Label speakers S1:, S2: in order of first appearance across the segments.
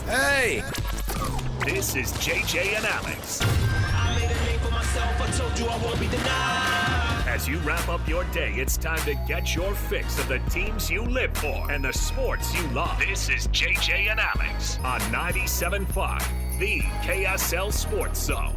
S1: Hey!
S2: This is JJ and Alex.
S3: I made a name for myself, I told you I won't be denied.
S2: As you wrap up your day, it's time to get your fix of the teams you live for and the sports you love. This is JJ and Alex on 97.5, the KSL Sports Zone.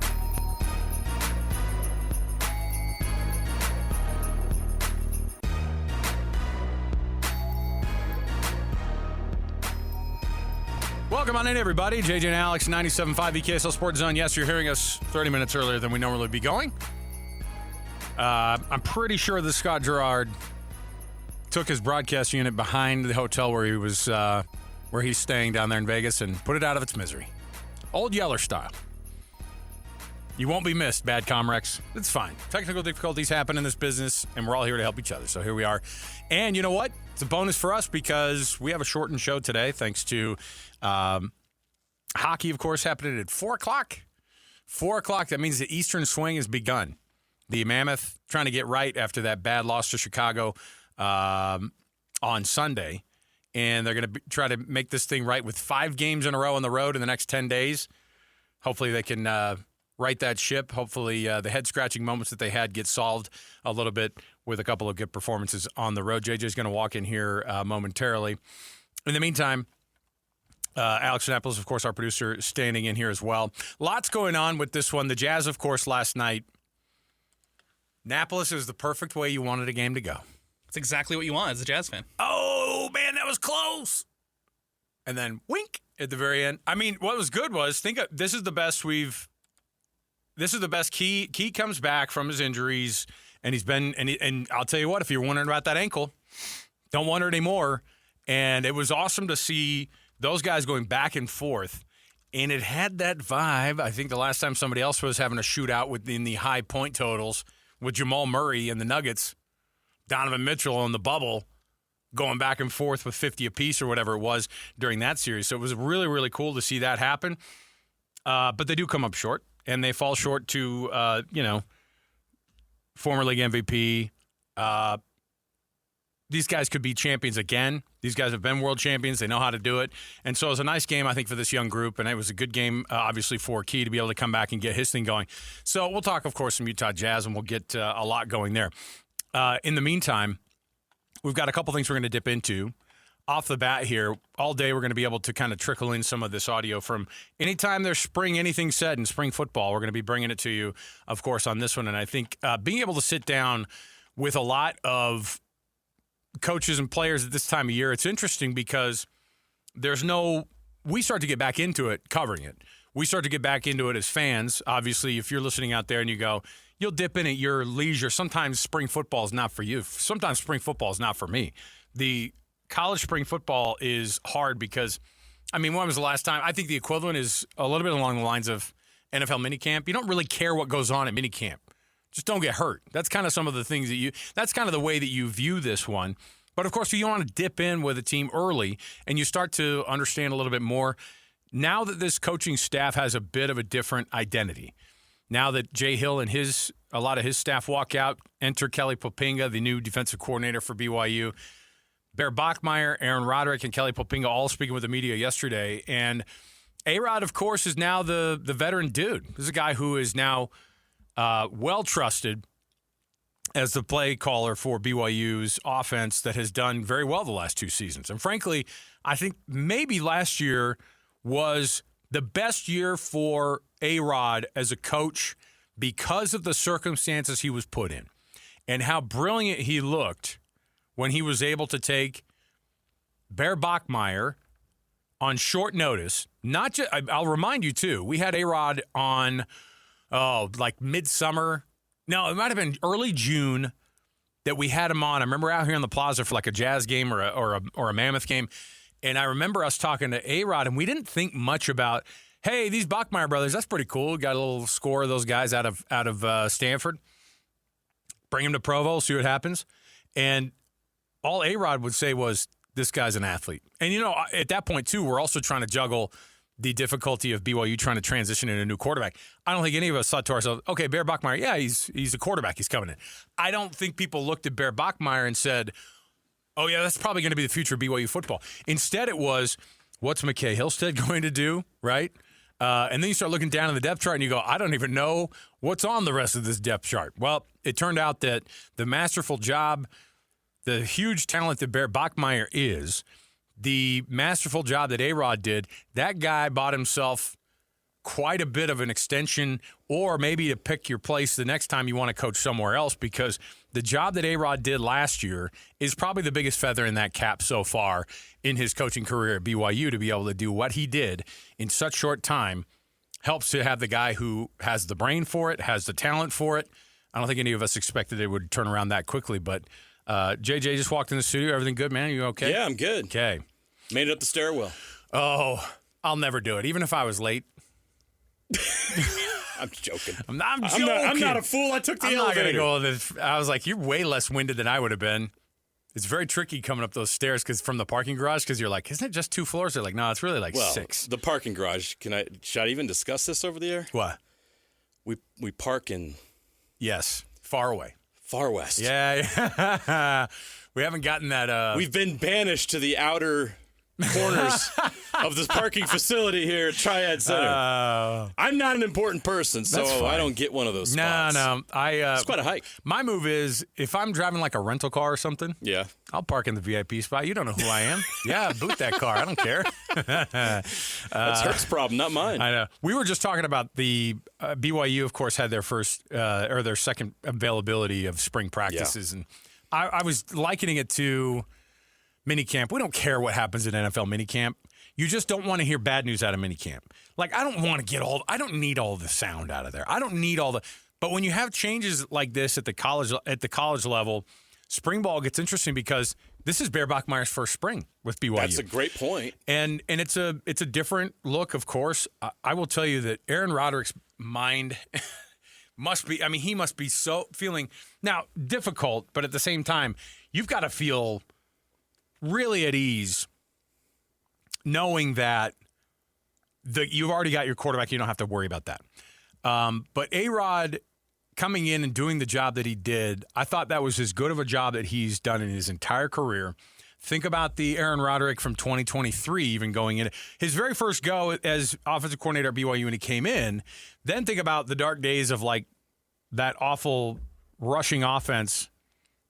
S4: Welcome on in, everybody. JJ and Alex, 97.5 the KSL Sports Zone. Yes, you're hearing us 30 minutes earlier than we normally be going. I'm pretty sure that Scott Gerard took his broadcast unit behind the hotel where he was, where he's staying down there in Vegas and put it out of its misery. Old Yeller style. You won't be missed, bad Comrex. It's fine. Technical difficulties happen in this business, and we're all here to help each other. So here we are. And you know what? It's a bonus for us because we have a shortened show today, thanks to hockey, of course, happening at 4 o'clock. 4 o'clock, that means the Eastern swing has begun. The Mammoth trying to get right after that bad loss to Chicago on Sunday. And they're going to try to make this thing right with 5 games in a row on the road in the next 10 days. Hopefully they can right that ship. Hopefully the head-scratching moments that they had get solved a little bit with a couple of good performances on the road. JJ's going to walk in here momentarily. In the meantime, Alex Annapolis, of course, our producer, standing in here as well. Lots going on with this one. The Jazz, of course, last night. Annapolis is the perfect way you wanted a game to go.
S5: It's exactly what you want as a Jazz fan.
S4: Oh, man, that was close. And then wink at the very end. I mean, what was good was, this is the best Key comes back from his injuries, and he's been, and I'll tell you what, if you're wondering about that ankle, don't wonder anymore. And it was awesome to see those guys going back and forth, and it had that vibe. I think the last time somebody else was having a shootout within the high point totals with Jamal Murray and the Nuggets, Donovan Mitchell in the bubble, going back and forth with 50 apiece or whatever it was during that series. So it was really, really cool to see that happen. But they do come up short, and they fall short to, former league MVP. These guys could be champions again. These guys have been world champions. They know how to do it. And so it was a nice game, I think, for this young group. And it was a good game, obviously, for Key to be able to come back and get his thing going. So we'll talk, of course, some Utah Jazz, and we'll get a lot going there. In the meantime, we've got a couple things we're going to dip into. Off the bat here, all day we're going to be able to kind of trickle in some of this audio from anytime there's anything said in spring football. We're going to be bringing it to you, of course, on this one. And I think being able to sit down with a lot of coaches and players at this time of year, it's interesting because we start to get back into it, covering it. We start to get back into it as fans. Obviously, if you're listening out there and you go, you'll dip in at your leisure. Sometimes spring football is not for you. Sometimes spring football is not for me. The college spring football is hard because, when was the last time? I think the equivalent is a little bit along the lines of NFL minicamp. You don't really care what goes on at minicamp. Just don't get hurt. That's kind of some of the things that's kind of the way that you view this one. But, of course, you want to dip in with a team early and you start to understand a little bit more. Now that this coaching staff has a bit of a different identity, now that Jay Hill and a lot of his staff walk out, enter Kelly Poppinga, the new defensive coordinator for BYU. Bear Bachmeier, Aaron Roderick, and Kelly Poppinga all speaking with the media yesterday. And A-Rod, of course, is now the veteran dude. This is a guy who is now well-trusted as the play caller for BYU's offense that has done very well the last 2 seasons. And frankly, I think maybe last year was the best year for A-Rod as a coach because of the circumstances he was put in and how brilliant he looked when he was able to take Bear Bachmeier on short notice. I'll remind you, too, we had A-Rod on, midsummer. No, it might have been early June that we had him on. I remember out here in the plaza for like a Jazz game or a Mammoth game. And I remember us talking to A-Rod, and we didn't think much about, hey, these Bachmeier brothers, that's pretty cool. We got a little score of those guys out of Stanford. Bring them to Provo, see what happens. And all A-Rod would say was, this guy's an athlete. And, at that point, too, we're also trying to juggle the difficulty of BYU trying to transition in a new quarterback. I don't think any of us thought to ourselves, okay, Bear Bachmeier, yeah, he's a quarterback. He's coming in. I don't think people looked at Bear Bachmeier and said, oh, yeah, that's probably going to be the future of BYU football. Instead, it was, What's McKay Hillstead going to do, right? And then you start looking down at the depth chart and you go, I don't even know what's on the rest of this depth chart. Well, it turned out that the masterful job, the huge talent that Bachmeier is, the masterful job that A-Rod did, that guy bought himself quite a bit of an extension, or maybe to pick your place the next time you want to coach somewhere else, because the job that A-Rod did last year is probably the biggest feather in that cap so far in his coaching career at BYU. To be able to do what he did in such short time helps to have the guy who has the brain for it, has the talent for it. I don't think any of us expected it would turn around that quickly, but JJ just walked in the studio. Everything good, man? You okay?
S1: Yeah, I'm good.
S4: Okay.
S1: Made it up the stairwell.
S4: Oh, I'll never do it, even if I was late.
S1: I'm joking.
S4: I'm joking.
S1: I'm not a fool. I took the
S4: I'm
S1: elevator.
S4: not going to go this. I was like, you're way less winded than I would have been. It's very tricky coming up those stairs from the parking garage, because you're like, isn't it just 2 floors? They're like, no, it's really like 6.
S1: The parking garage. Should I even discuss this over the air?
S4: What?
S1: We park in
S4: Yes, far away.
S1: Far West.
S4: Yeah. We haven't gotten that.
S1: We've been banished to the outer corners of this parking facility here at Triad Center. I'm not an important person, so I don't get one of those spots.
S4: No.
S1: It's quite a hike.
S4: My move is, if I'm driving like a rental car or something,
S1: Yeah.
S4: I'll park in the VIP spot. You don't know who I am. Yeah, boot that car. I don't care.
S1: That's Herc's problem, not mine.
S4: I know. We were just talking about the BYU, of course, had their first or their second availability of spring practices, and I was likening it to minicamp. We don't care what happens at NFL minicamp. You just don't want to hear bad news out of minicamp. Like, I don't need all the sound out of there. I don't need but when you have changes like this at the college level, spring ball gets interesting, because this is Bear Bachmeier's first spring with BYU.
S1: That's a great point.
S4: And it's a different look, of course. I will tell you that Aaron Roderick's mind he must be so feeling now difficult, but at the same time, you've got to feel really at ease knowing that you've already got your quarterback. You don't have to worry about that. But A-Rod coming in and doing the job that he did, I thought that was as good of a job that he's done in his entire career. Think about the Aaron Roderick from 2023 even going in. His very first go as offensive coordinator at BYU when he came in. Then think about the dark days of like that awful rushing offense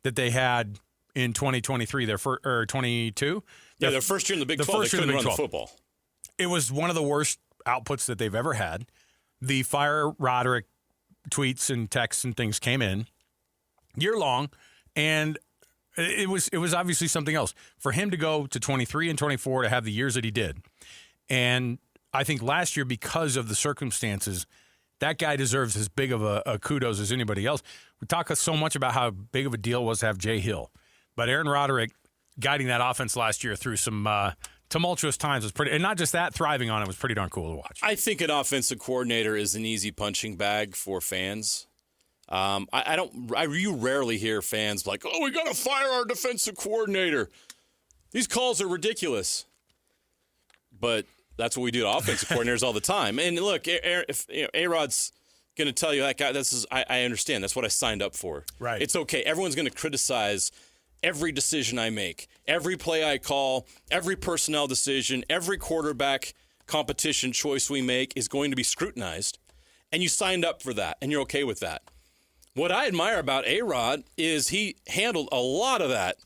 S4: that they had in 2023, or 22.
S1: Yeah, their first year in the Big 12, they couldn't run the football.
S4: It was one of the worst outputs that they've ever had. The Fire Roderick tweets and texts and things came in year long, and it was obviously something else. For him to go to 23 and 24 to have the years that he did, and I think last year, because of the circumstances, that guy deserves as big of a kudos as anybody else. We talk so much about how big of a deal it was to have Jay Hill. But Aaron Roderick guiding that offense last year through some tumultuous times was pretty, and not just that, thriving on it was pretty darn cool to watch.
S1: I think an offensive coordinator is an easy punching bag for fans. You rarely hear fans like, "Oh, we got to fire our defensive coordinator." These calls are ridiculous, but that's what we do to offensive coordinators all the time. And look, if A-Rod's going to tell you that guy, I understand. That's what I signed up for.
S4: Right.
S1: It's okay. Everyone's going to criticize every decision I make, every play I call, every personnel decision, every quarterback competition choice we make is going to be scrutinized. And you signed up for that, and you're okay with that. What I admire about A-Rod is he handled a lot of that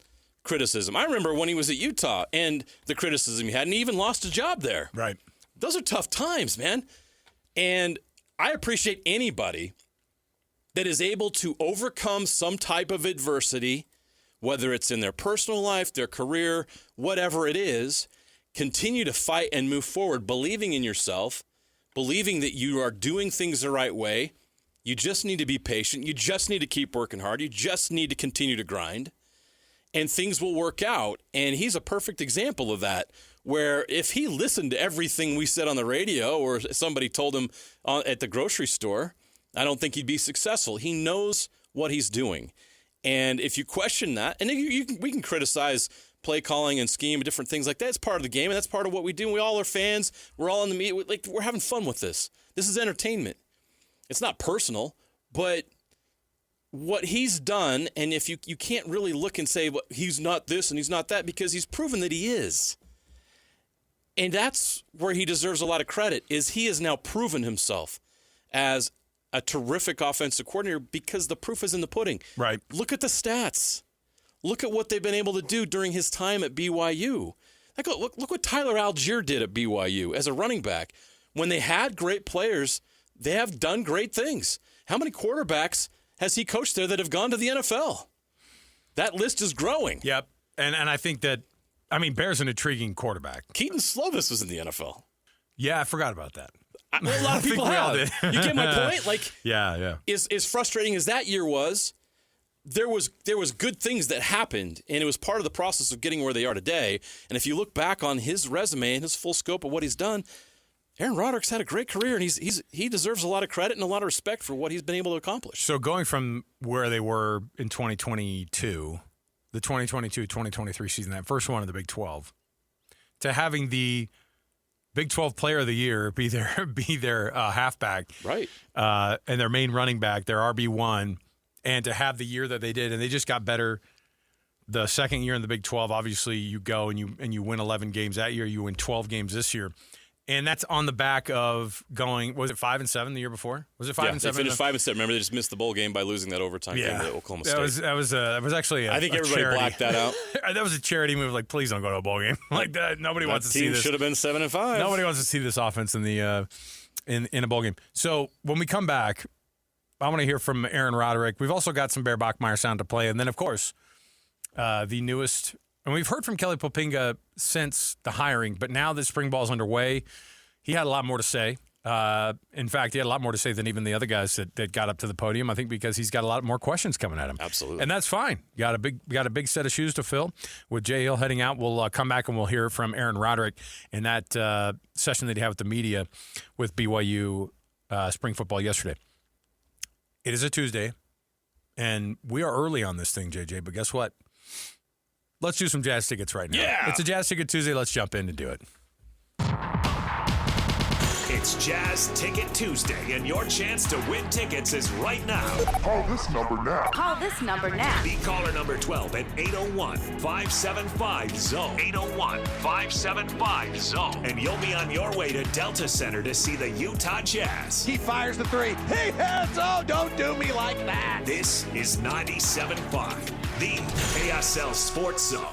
S1: criticism. I remember when he was at Utah and the criticism he had, and he even lost a job there.
S4: Right.
S1: Those are tough times, man. And I appreciate anybody that is able to overcome some type of adversity, whether it's in their personal life, their career, whatever it is, continue to fight and move forward, believing in yourself, believing that you are doing things the right way. You just need to be patient. You just need to keep working hard. You just need to continue to grind, and things will work out. And he's a perfect example of that, where if he listened to everything we said on the radio or somebody told him at the grocery store, I don't think he'd be successful. He knows what he's doing. And if you question that, and we can criticize play calling and scheme and different things like that. It's part of the game, and that's part of what we do. We all are fans. We're all in the meet. We're having fun with this. This is entertainment. It's not personal, but what he's done, and if you can't really look and say, well, he's not this and he's not that, because he's proven that he is. And that's where he deserves a lot of credit, is he has now proven himself as a terrific offensive coordinator because the proof is in the pudding.
S4: Right.
S1: Look at the stats. Look at what they've been able to do during his time at BYU. Look what Tyler Algier did at BYU as a running back. When they had great players, they have done great things. How many quarterbacks has he coached there that have gone to the NFL? That list is growing.
S4: Yep. And I think that, Bear's an intriguing quarterback.
S1: Keaton Slovis was in the NFL.
S4: Yeah, I forgot about that.
S1: A lot of people
S4: we all
S1: have.
S4: did.
S1: You get my point?
S4: Yeah.
S1: As frustrating as that year was, there was good things that happened, and it was part of the process of getting where they are today. And if you look back on his resume and his full scope of what he's done, Aaron Roderick's had a great career, and he deserves a lot of credit and a lot of respect for what he's been able to accomplish.
S4: So going from where they were in 2022, the 2022-2023 season, that first one of the Big 12, to having the Big 12 Player of the Year be their halfback,
S1: right,
S4: and their main running back, their RB1, and to have the year that they did, and they just got better. The second year in the Big 12, obviously, you go and you win 11 games that year. You win 12 games this year. And that's on the back of going, was it 5-7 the year before? Was it 5-7?
S1: They finished 5-7. Remember, they just missed the bowl game by losing that overtime game to Oklahoma State.
S4: That was actually
S1: I think everybody
S4: charity.
S1: blacked that out.
S4: That was a charity move. Like, please don't go to a bowl game like that. Nobody wants to see this.
S1: Should have been 7-5.
S4: Nobody wants to see this offense in the in a bowl game. So when we come back, I want to hear from Aaron Roderick. We've also got some Bear Bachmeier sound to play, and then of course the newest. And we've heard from Kelly Poppinga since the hiring, but now that spring ball is underway, he had a lot more to say. In fact, he had a lot more to say than even the other guys that got up to the podium, I think, because he's got a lot more questions coming at him.
S1: Absolutely.
S4: And that's fine. You got a big set of shoes to fill. With Jay Hill heading out, we'll come back and we'll hear from Aaron Roderick in that session that he had with the media with BYU Spring Football yesterday. It is a Tuesday, and we are early on this thing, JJ, but guess what? Let's do some Jazz tickets right now.
S1: Yeah.
S4: It's a Jazz Ticket Tuesday. Let's jump in and do it.
S2: It's Jazz Ticket Tuesday, and your chance to win tickets is right now.
S6: Call this number now.
S7: Call this number now.
S2: Be caller number 12 at 801-575-ZONE. 801-575-ZONE. And you'll be on your way to Delta Center to see the Utah Jazz.
S3: He fires the three. He hits. Oh, don't do me like that.
S2: This is 97.5, the KSL Sports Zone.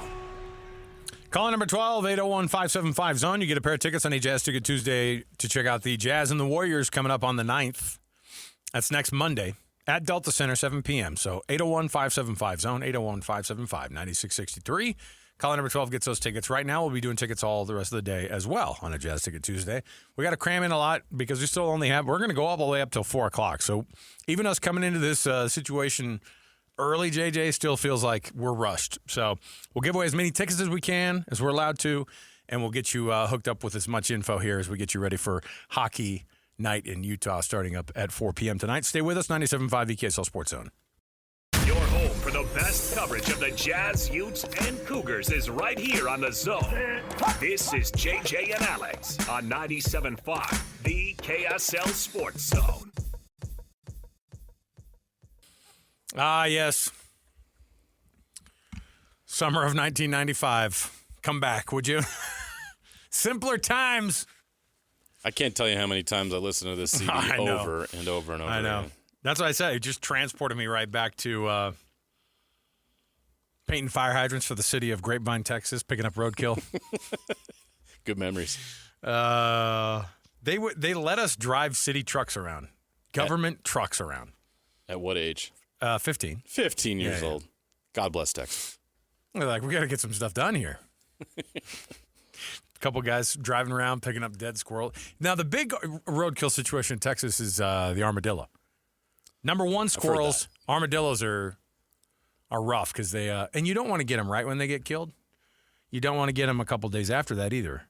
S4: Call number 12, 801-575-ZONE. You get a pair of tickets on a Jazz Ticket Tuesday to check out the Jazz and the Warriors coming up on the 9th. That's next Monday at Delta Center, 7 p.m. So 801-575-ZONE, 801-575-9663. Call number 12 gets those tickets. Right now, we'll be doing tickets all the rest of the day as well on a Jazz Ticket Tuesday. We got to cram in a lot because we still only have – we're going to go all the way up till 4 o'clock. So even us coming into this situation – early, JJ, still feels like we're rushed. So we'll give away as many tickets as we can, as we're allowed to, and we'll get you hooked up with as much info here as we get you ready for hockey night in Utah starting up at 4 p.m. tonight. Stay with us, 97.5 KSL Sports Zone.
S2: Your home for the best coverage of the Jazz, Utes, and Cougars is right here on the Zone. This is JJ and Alex on 97.5, the KSL Sports Zone.
S4: Ah, yes. Summer of 1995. Come back, would you? Simpler times.
S1: I can't tell you how many times I listened to this CD over and over and over.
S4: I know.
S1: Again.
S4: That's what I said. It just transported me right back to painting fire hydrants for the city of Grapevine, Texas, picking up roadkill.
S1: Good memories.
S4: They let us drive city trucks around, government trucks around.
S1: At what age?
S4: 15.
S1: 15 years old. God bless Texas.
S4: They're like, we got to get some stuff done here. A couple guys driving around, picking up dead squirrel. Now, the big roadkill situation in Texas is the armadillo. Number one, squirrels. Armadillos are rough because they and you don't want to get them right when they get killed. You don't want to get them a couple days after that either.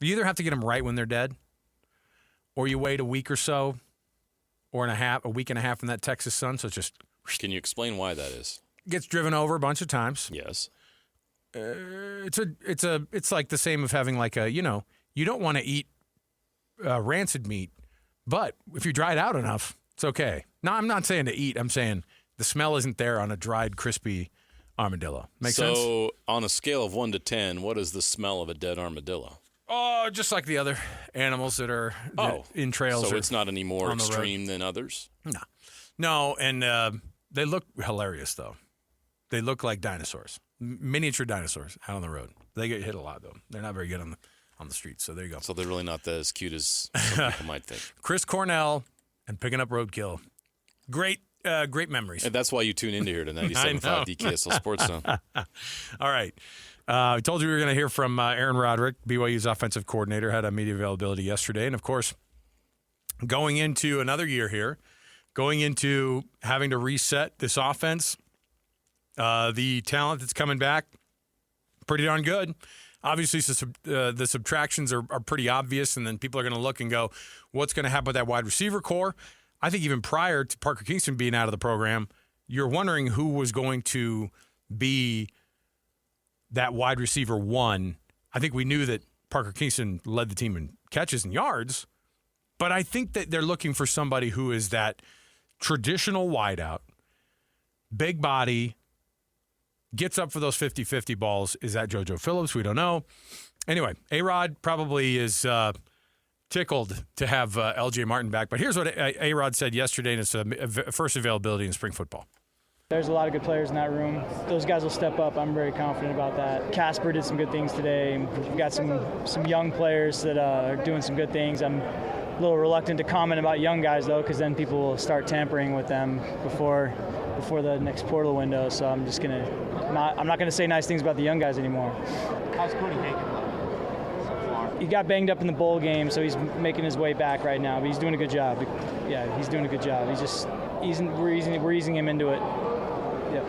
S4: You either have to get them right when they're dead, or you wait a week or so, or a week and a half in that Texas sun. So it's just.
S1: Can you explain why that is?
S4: Gets driven over a bunch of times.
S1: Yes.
S4: It's like the same of having like you don't want to eat rancid meat, but if you dry it out enough, it's okay. No, I'm not saying to eat. I'm saying the smell isn't there on a dried, crispy armadillo. Make sense?
S1: So on a scale of 1 to 10, what is the smell of a dead armadillo?
S4: Oh, just like the other animals that are in trails.
S1: So
S4: or
S1: it's not any more
S4: on the road.
S1: extreme than others?
S4: No, and they look hilarious, though. They look like dinosaurs, miniature dinosaurs out on the road. They get hit a lot, though. They're not very good on the streets, so there you go.
S1: So they're really not as cute as some people might think.
S4: Chris Cornell and picking up roadkill. Great memories.
S1: And that's why you tune into here to 97.5 DKSL Sports Zone.
S4: All right. I told you we were going to hear from Aaron Roderick, BYU's offensive coordinator, had a media availability yesterday. And, of course, going into another year here, going into having to reset this offense, the talent that's coming back, pretty darn good. Obviously, the subtractions are pretty obvious, and then people are going to look and go, what's going to happen with that wide receiver core? I think even prior to Parker Kingston being out of the program, you're wondering who was going to be that wide receiver one. I think we knew that Parker Kingston led the team in catches and yards, but I think that they're looking for somebody who is that traditional wideout, big body, gets up for those 50-50 balls. Is that JoJo Phillips? We don't know. Anyway, A-Rod probably is tickled to have L.J. Martin back. But here's what A-Rod said yesterday in his first availability in spring football.
S7: There's a lot of good players in that room. Those guys will step up. I'm very confident about that. Casper did some good things today. We've got some young players that are doing some good things. I'm a little reluctant to comment about young guys, though, because then people will start tampering with them before the next portal window. So I'm just I'm not gonna say nice things about the young guys anymore.
S8: How's Cody Hagan so far?
S7: He got banged up in the bowl game, so he's making his way back right now. But he's doing a good job. Yeah, he's doing a good job. We're easing him into it. Yep.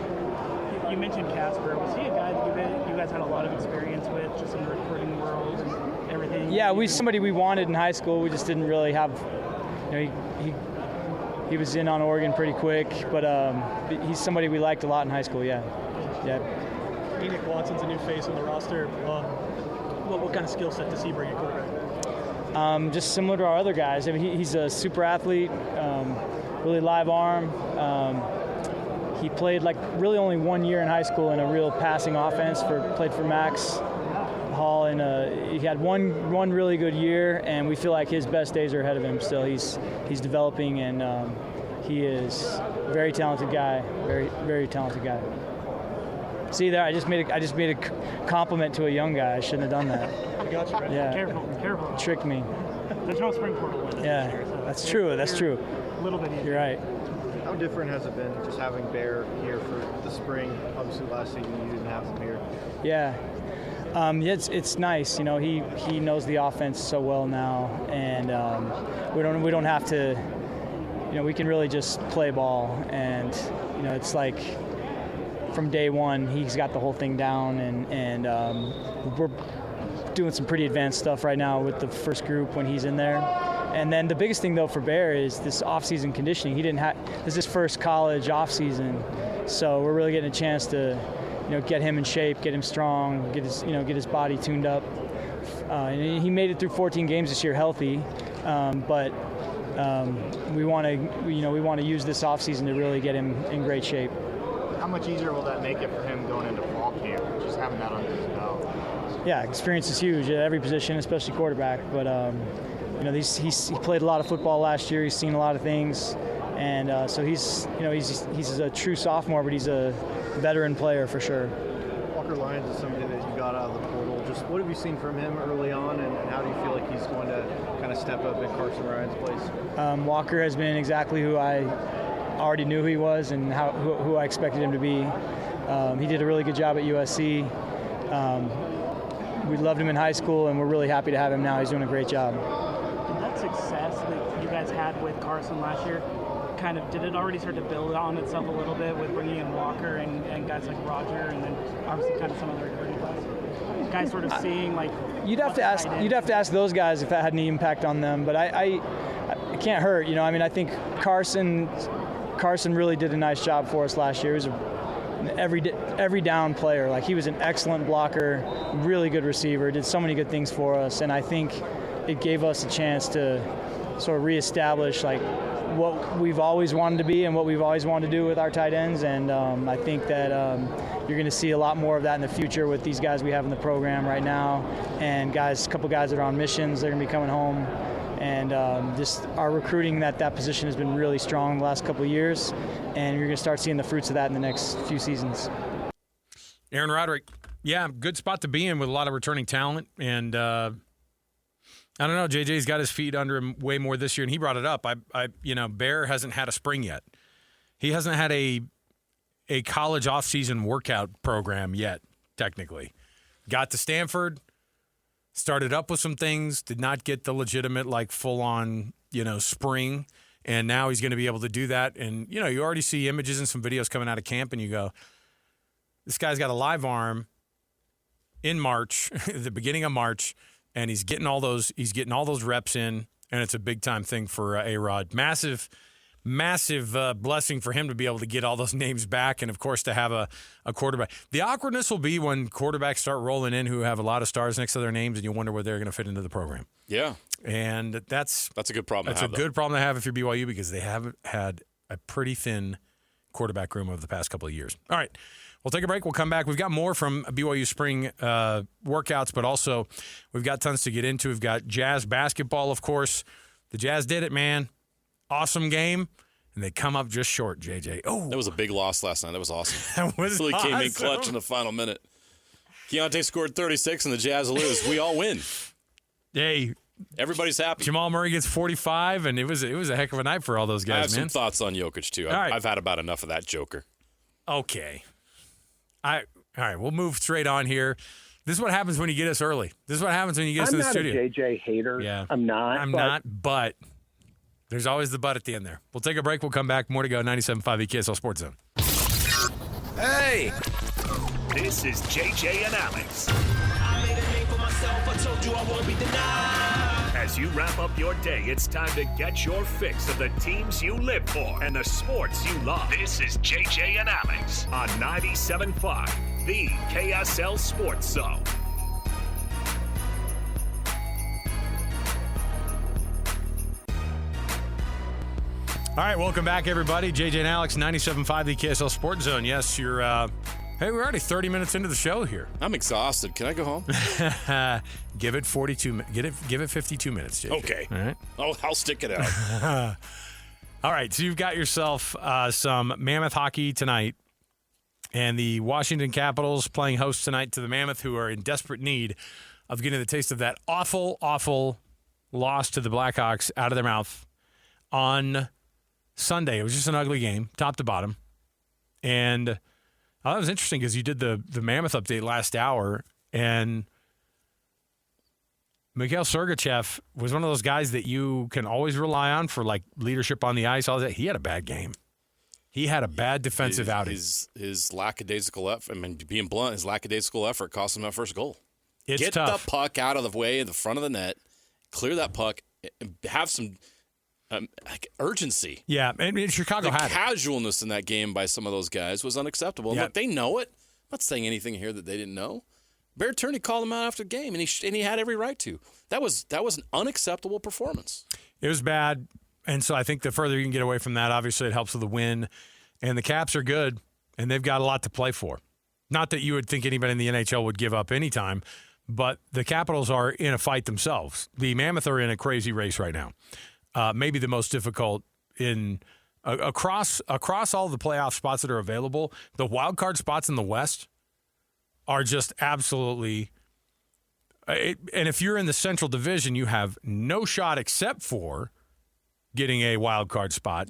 S8: You mentioned Casper. Was he a guy that you guys had a lot of experience with, just in the recruiting world and everything?
S7: Yeah, somebody we wanted in high school. We just didn't really have. He was in on Oregon pretty quick, but he's somebody we liked a lot in high school. Yeah.
S8: Enoch Watson's a new face on the roster. What kind of skill set does he bring at quarterback?
S7: Just similar to our other guys. I mean, he's a super athlete, really live arm. He played really only 1 year in high school in a real passing offense. Played for Max Hall, and he had one really good year, and we feel like his best days are ahead of him still. He's developing, and he is a very talented guy, very, very talented guy. See there, I just made a compliment to a young guy. I shouldn't have done that.
S8: I got you, right?
S7: Yeah.
S8: Careful.
S7: It tricked me.
S8: There's no spring portal window.
S7: Yeah,
S8: this year, so
S7: that's true. That's true.
S8: A little bit easier.
S7: You're right.
S9: How different has it been just having Bear here for the spring? Obviously, last season you didn't have him here.
S7: Yeah. It's nice. He knows the offense so well now, and we don't have to. We can really just play ball, and it's like from day one he's got the whole thing down, and we're doing some pretty advanced stuff right now with the first group when he's in there. And then the biggest thing though for Bear is this off-season conditioning. This is his first college off-season, so we're really getting a chance to get him in shape, get him strong, get his body tuned up. And he made it through 14 games this year healthy, but we want to use this offseason to really get him in great shape.
S9: How much easier will that make it for him going into fall camp, just having that under his belt?
S7: Yeah, experience is huge at every position, especially quarterback. But he played a lot of football last year. He's seen a lot of things, and so he's a true sophomore, but he's a veteran player for sure.
S9: Walker Lyons is somebody that you got out of the portal. Just what have you seen from him early on, and how do you feel like he's going to kind of step up in Carson Ryan's place?
S7: Walker has been exactly who I already knew he was, and who I expected him to be. He did a really good job at USC. We loved him in high school, and we're really happy to have him now. He's doing a great job.
S8: Did that success that you guys had with Carson last year, did it already start to build on itself a little bit with bringing in Walker and guys like Roger, and then obviously kind of some of the recruiting guys sort of seeing like? You'd have to
S7: ask those guys if that had any impact on them, but I can't hurt. I think Carson really did a nice job for us last year. He was an every down player. Like, he was an excellent blocker, really good receiver, did so many good things for us, and I think it gave us a chance to sort of reestablish like what we've always wanted to be and what we've always wanted to do with our tight ends. And I think that you're going to see a lot more of that in the future with these guys we have in the program right now, and a couple guys that are on missions. They're going to be coming home. And just our recruiting that position has been really strong the last couple of years, and you're going to start seeing the fruits of that in the next few seasons.
S4: Aaron Roderick, yeah, good spot to be in with a lot of returning talent. And I don't know, JJ's got his feet under him way more this year, and he brought it up. Bear hasn't had a spring yet. He hasn't had a college off-season workout program yet, technically. Got to Stanford, started up with some things, did not get the legitimate, like, full-on, spring, and now he's going to be able to do that. And, you already see images and some videos coming out of camp, and you go, this guy's got a live arm in March, the beginning of March, and he's getting all those reps in, and it's a big-time thing for A-Rod. Massive blessing for him to be able to get all those names back, and, of course, to have a quarterback. The awkwardness will be when quarterbacks start rolling in who have a lot of stars next to their names, and you wonder where they're going to fit into the program.
S1: Yeah.
S4: And that's
S1: a good problem to have.
S4: That's a good problem to have if you're BYU, because they haven't had a pretty thin quarterback room over the past couple of years. All right. We'll take a break. We'll come back. We've got more from BYU Spring workouts, but also we've got tons to get into. We've got Jazz basketball, of course. The Jazz did it, man. Awesome game, and they come up just short, JJ. Oh,
S1: that was a big loss last night. That was awesome.
S4: That was
S1: really
S4: awesome.
S1: Came in clutch in the final minute. Keontae scored 36, and the Jazz lose. We all win.
S4: Hey,
S1: everybody's happy.
S4: Jamal Murray gets 45, and it was a heck of a night for all those guys.
S1: I have
S4: man.
S1: some thoughts on Jokic too. I've had about enough of that Joker.
S4: Okay, all right. We'll move straight on here. This is what happens when you get us early. This is what happens when you get us in the studio.
S10: I'm not a JJ hater.
S4: Yeah,
S10: I'm not.
S4: But there's always the but at the end there. We'll take a break. We'll come back. More to go. 97.5 EKSL Sports Zone.
S2: Hey! This is JJ and Alex.
S3: I made a name for myself. I told you I won't be denied.
S2: As you wrap up your day, it's time to get your fix of the teams you live for and the sports you love. This is JJ and Alex on 97.5, the KSL Sports Zone.
S4: All right, welcome back, everybody. JJ and Alex, 97.5, the KSL Sports Zone. Yes, you're, hey, we're already 30 minutes into the show here.
S1: I'm exhausted. Can I go home?
S4: Give it 52 minutes, JJ.
S1: Okay.
S4: All right.
S1: I'll stick it out.
S4: All right, so you've got yourself some Mammoth hockey tonight, and the Washington Capitals playing host tonight to the Mammoth, who are in desperate need of getting the taste of that awful, awful loss to the Blackhawks out of their mouth on Sunday. It was just an ugly game, top to bottom. And I thought it was interesting because you did the Mammoth update last hour, and Mikhail Sergachev was one of those guys that you can always rely on for, like, leadership on the ice. All that. He had a bad game. He had a bad defensive outing.
S1: His lackadaisical effort, being blunt, his lackadaisical effort cost him that first goal.
S4: Get tough.
S1: The puck out of the way in the front of the net, clear that puck, and have some urgency.
S4: Yeah, and Chicago had
S1: the casualness in that game by some of those guys was unacceptable.
S4: Yeah.
S1: Look, they know it. I'm not saying anything here that they didn't know. Bear Turney called him out after the game, and he had every right to. That was an unacceptable performance.
S4: It was bad, and so I think the further you can get away from that, obviously it helps with the win. And the Caps are good, and they've got a lot to play for. Not that you would think anybody in the NHL would give up any time, but the Capitals are in a fight themselves. The Mammoth are in a crazy race right now. Maybe the most difficult in across all the playoff spots that are available. The wild card spots in the West are just absolutely. And if you're in the Central Division, you have no shot except for getting a wild card spot,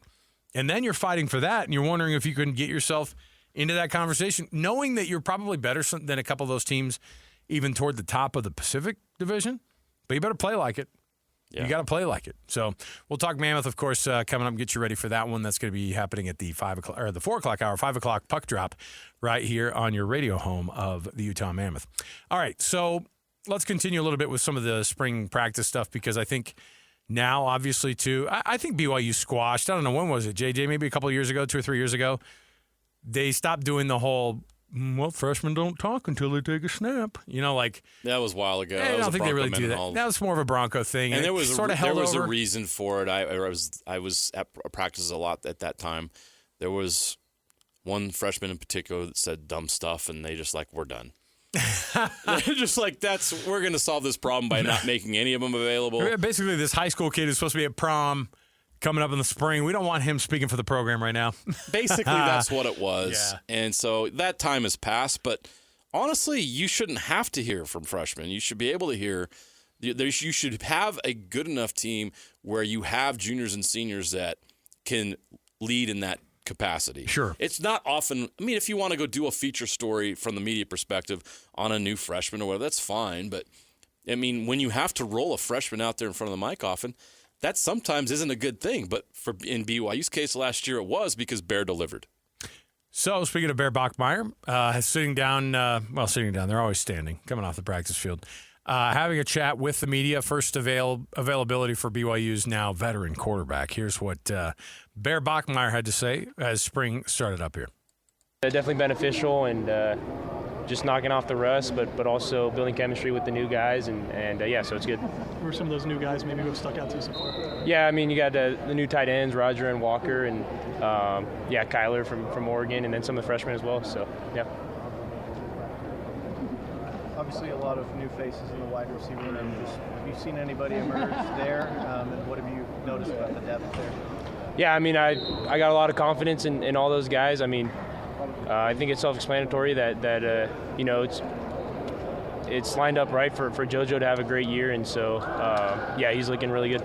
S4: and then you're fighting for that, and you're wondering if you can get yourself into that conversation, knowing that you're probably better than a couple of those teams, even toward the top of the Pacific Division. But you better play like it. Yeah. You got to play like it. So we'll talk Mammoth, of course, coming up and get you ready for that one. That's going to be happening at the 4 o'clock hour, 5 o'clock puck drop right here on your radio home of the Utah Mammoth. All right, so let's continue a little bit with some of the spring practice stuff, because I think now, obviously, too, I think BYU squashed. I don't know, when was it, JJ? Maybe a couple of years ago, 2 or 3 years ago. They stopped doing the whole well, freshmen don't talk until they take a snap. You know, like
S1: That was a while ago.
S4: I don't think they really do that. That was more of a Bronco thing.
S1: And there was
S4: sort of held over.
S1: A reason for it. I was at practice a lot at that time. There was one freshman in particular that said dumb stuff, and they just like, we're done. They're just like, we're going to solve this problem by not making any of them available.
S4: Basically, this high school kid is supposed to be at prom coming up in the spring. We don't want him speaking for the program right now.
S1: Basically, that's what it was.
S4: Yeah.
S1: And so that time has passed. But honestly, you shouldn't have to hear from freshmen. You should be able to hear. You should have a good enough team where you have juniors and seniors that can lead in that capacity.
S4: Sure.
S1: It's not often. I mean, if you want to go do a feature story from the media perspective on a new freshman or whatever, that's fine. But, I mean, when you have to roll a freshman out there in front of the mic often, that sometimes isn't a good thing. But in BYU's case last year, it was because Bear delivered.
S4: So, speaking of Bear Bachmeier, sitting down, they're always standing, coming off the practice field, having a chat with the media. First availability for BYU's now veteran quarterback. Here's what Bear Bachmeier had to say as spring started up here.
S10: Definitely beneficial and just knocking off the rust, but also building chemistry with the new guys, and so it's good.
S8: Who are some of those new guys maybe who have stuck out to you so far?
S10: Yeah, I mean, you got the new tight ends, Roger and Walker, and Kyler from Oregon, and then some of the freshmen as well. So, yeah.
S9: Obviously, a lot of new faces in the wide receiver room. Have you seen anybody emerge there? And what have you noticed about the depth there?
S10: Yeah, I mean, I got a lot of confidence in all those guys. I mean, I think it's self-explanatory that it's lined up right for JoJo to have a great year, and so he's looking really good.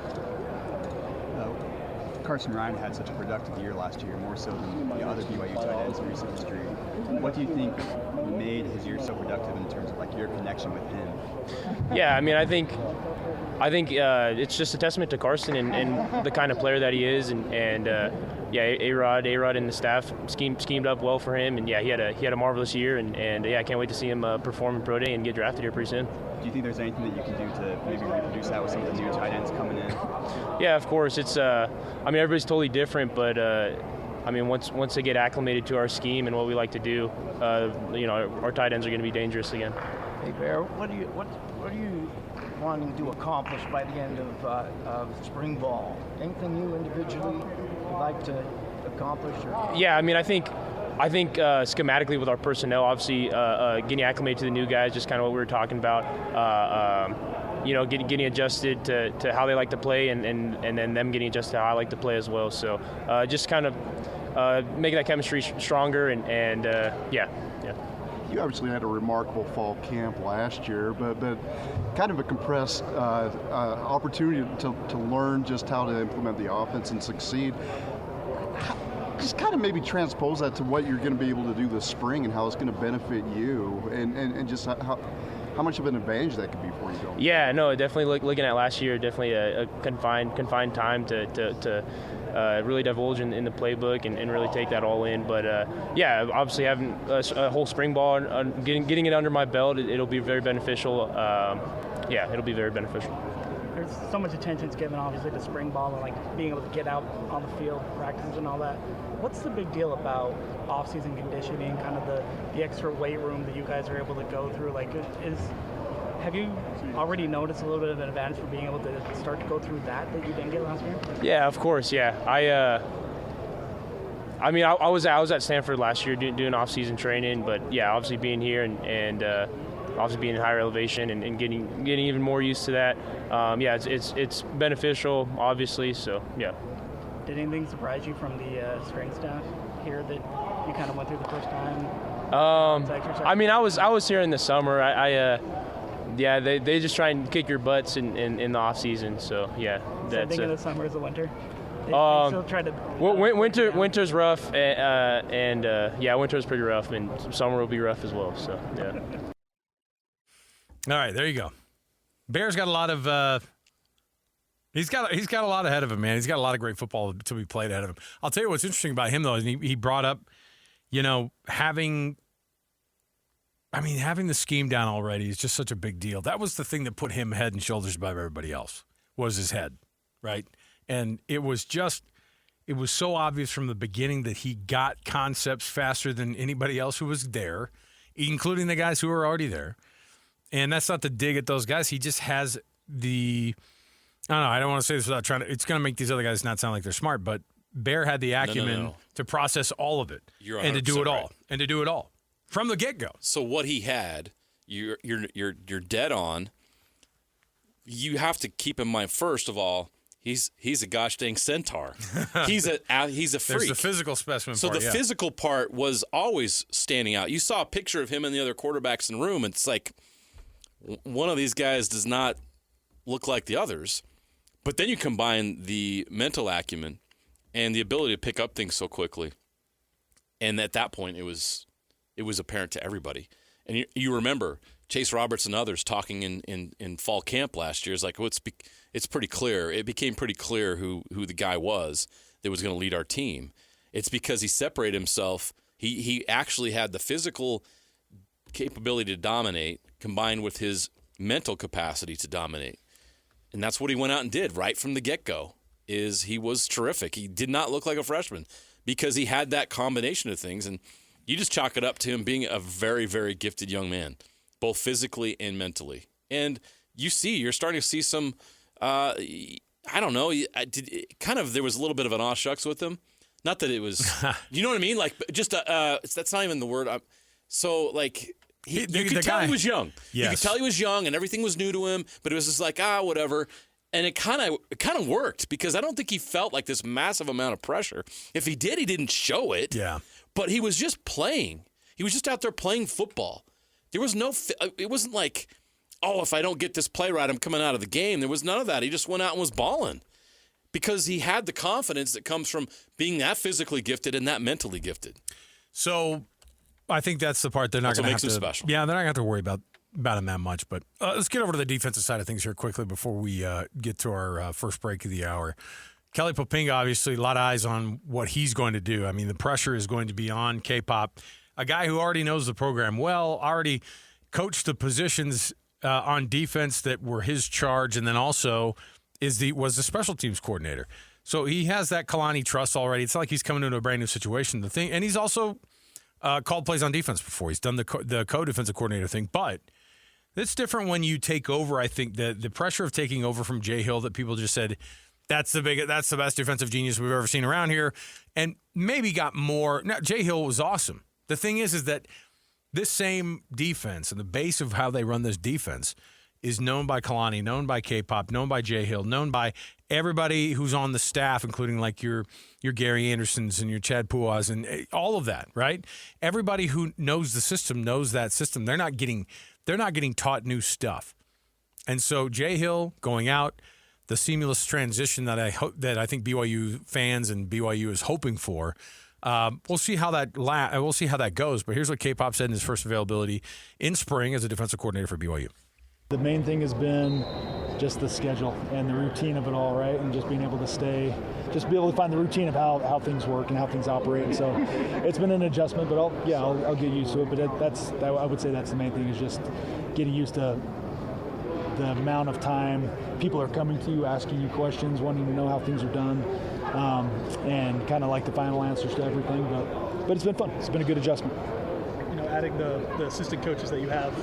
S11: Carson Ryan had such a productive year last year, more so than the other BYU tight ends in recent history. What do you think made his year so productive in terms of like your connection with him?
S10: Yeah, I mean, I think it's just a testament to Carson and the kind of player that he is, and A-Rod and the staff schemed up well for him, and he had a marvelous year, and I can't wait to see him perform in Pro Day and get drafted here pretty soon.
S11: Do you think there's anything that you can do to maybe reproduce that with some of the new tight ends coming in?
S10: Yeah, of course. It's everybody's totally different, but once they get acclimated to our scheme and what we like to do, our tight ends are going to be dangerous again.
S12: Hey Bear, what are you wanting to accomplish by the end of spring ball? Anything you individually would like to accomplish? Or? Yeah,
S10: I mean, I think schematically with our personnel, obviously getting acclimated to the new guys, just kind of what we were talking about. Getting adjusted to how they like to play, and then them getting adjusted to how I like to play as well. So just kind of making that chemistry stronger, and.
S6: You obviously had a remarkable fall camp last year, but kind of a compressed opportunity to learn just how to implement the offense and succeed. Just kind of maybe transpose that to what you're going to be able to do this spring and how it's going to benefit you, and just how much of an advantage that could be for you going.
S10: Yeah, no, definitely looking at last year, definitely a confined time to really divulge in the playbook and really take that all in. But obviously having a whole spring ball and getting it under my belt, it'll be very beneficial. It'll be very beneficial.
S8: There's so much attention's given, obviously, to spring ball and like being able to get out on the field, practices and all that. What's the big deal about off-season conditioning, kind of the extra weight room that you guys are able to go through? Like, have you already noticed a little bit of an advantage for being able to start to go through that you didn't get last year?
S10: Yeah, of course. Yeah, I was at Stanford last year doing off-season training, but yeah, obviously being here and obviously being in higher elevation and getting even more used to that. It's beneficial, obviously. So yeah.
S8: Did anything surprise you from the strength staff here that you kind of went through the first time?
S10: I was here in the summer. They just try and kick your butts in the off season. So yeah,
S8: that's. Think of the summer as the winter. They still try to.
S10: Winter's rough, and winter's pretty rough, and summer will be rough as well. So yeah.
S4: All right, there you go. Bear's got a lot of. He's got a lot ahead of him, man. He's got a lot of great football to be played ahead of him. I'll tell you what's interesting about him though, is he brought up, having the scheme down already is just such a big deal. That was the thing that put him head and shoulders above everybody else, was his head, right? And it was it was so obvious from the beginning that he got concepts faster than anybody else who was there, including the guys who were already there. And that's not to dig at those guys. He just has I don't know. I don't want to say this without trying to. It's going to make these other guys not sound like they're smart, but Bear had the acumen to process all of it and to do it all,
S1: right.
S4: and to do it all from the get-go.
S1: So what he had, you're dead on. You have to keep in mind, first of all, he's a gosh dang centaur. He's a freak.
S4: There's the physical specimen.
S1: So
S4: part,
S1: the physical part was always standing out. You saw a picture of him and the other quarterbacks in the room, and it's like one of these guys does not look like the others. But then you combine the mental acumen and the ability to pick up things so quickly. And at that point, it was apparent to everybody. And you remember Chase Roberts and others talking in fall camp last year. It's like, well, it's pretty clear. It became pretty clear who the guy was that was going to lead our team. It's because he separated himself. He actually had the physical capability to dominate combined with his mental capacity to dominate. And that's what he went out and did right from the get-go. He was terrific. He did not look like a freshman because he had that combination of things. And you just chalk it up to him being a very, very gifted young man, both physically and mentally. And you're starting to see some, I don't know, there was a little bit of an aw shucks with him. Not that it was, you know what I mean? Like, just, that's not even the word. You could tell he was young.
S4: Yes.
S1: You could tell he was young and everything was new to him, but it was just like, whatever. And it kind of worked because I don't think he felt like this massive amount of pressure. If he did, he didn't show it.
S4: Yeah.
S1: But he was just playing. He was just out there playing football. There was it wasn't like, if I don't get this play right, I'm coming out of the game. There was none of that. He just went out and was balling because he had the confidence that comes from being that physically gifted and that mentally gifted.
S4: So I think that's the part they're not going to have to.
S1: Special.
S4: Yeah, they're not going to have to worry about him that much. But let's get over to the defensive side of things here quickly before we get to our first break of the hour. Kelly Poppinga, obviously, a lot of eyes on what he's going to do. I mean, the pressure is going to be on K-Pop, a guy who already knows the program well, already coached the positions on defense that were his charge, and then also was the special teams coordinator. So he has that Kalani trust already. It's not like he's coming into a brand new situation. And he's also called plays on defense before. He's done the co-defensive coordinator thing. But it's different when you take over. I think the pressure of taking over from Jay Hill that people just said, that's the best defensive genius we've ever seen around here, and maybe got more. Now, Jay Hill was awesome. The thing is that this same defense and the base of how they run this defense is known by Kalani, known by K-Pop, known by Jay Hill, known by everybody who's on the staff, including like your Gary Andersons and your Chad Puas and all of that, right? Everybody who knows the system knows that system. They're not getting taught new stuff. And so Jay Hill going out, the seamless transition that I think BYU fans and BYU is hoping for. We'll see how that goes. But here's what K-Pop said in his first availability in spring as a defensive coordinator for BYU.
S13: The main thing has been just the schedule and the routine of it all, right? And just being able to be able to find the routine of how things work and how things operate. And so it's been an adjustment, but I'll get used to it. But I would say that's the main thing, is just getting used to the amount of time people are coming to you, asking you questions, wanting to know how things are done, and kind of like the final answers to everything. But it's been fun. It's been a good adjustment.
S14: Adding the assistant coaches that you have,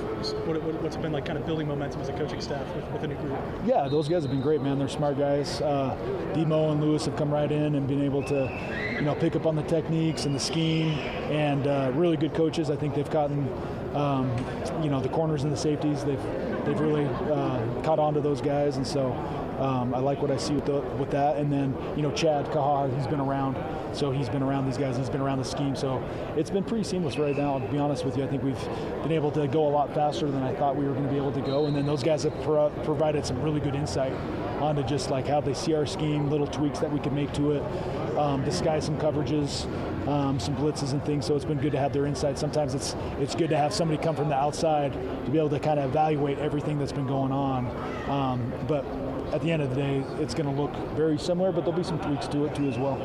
S14: what's it been like kind of building momentum as a coaching staff with a new group?
S13: Yeah, those guys have been great, man. They're smart guys. Demo and Lewis have come right in and been able to, pick up on the techniques and the scheme, and really good coaches. I think they've gotten, the corners and the safeties. They've really caught on to those guys, and so I like what I see with that. And then, Chad Kahar, he's been around. So he's been around these guys. He's been around the scheme. So it's been pretty seamless right now, to be honest with you. I think we've been able to go a lot faster than I thought we were going to be able to go. And then those guys have provided some really good insight onto just like how they see our scheme, little tweaks that we can make to it, disguise some coverages, some blitzes and things. So it's been good to have their insight. Sometimes it's good to have somebody come from the outside to be able to kind of evaluate everything that's been going on. But at the end of the day, it's going to look very similar, but there'll be some tweaks to it too as well.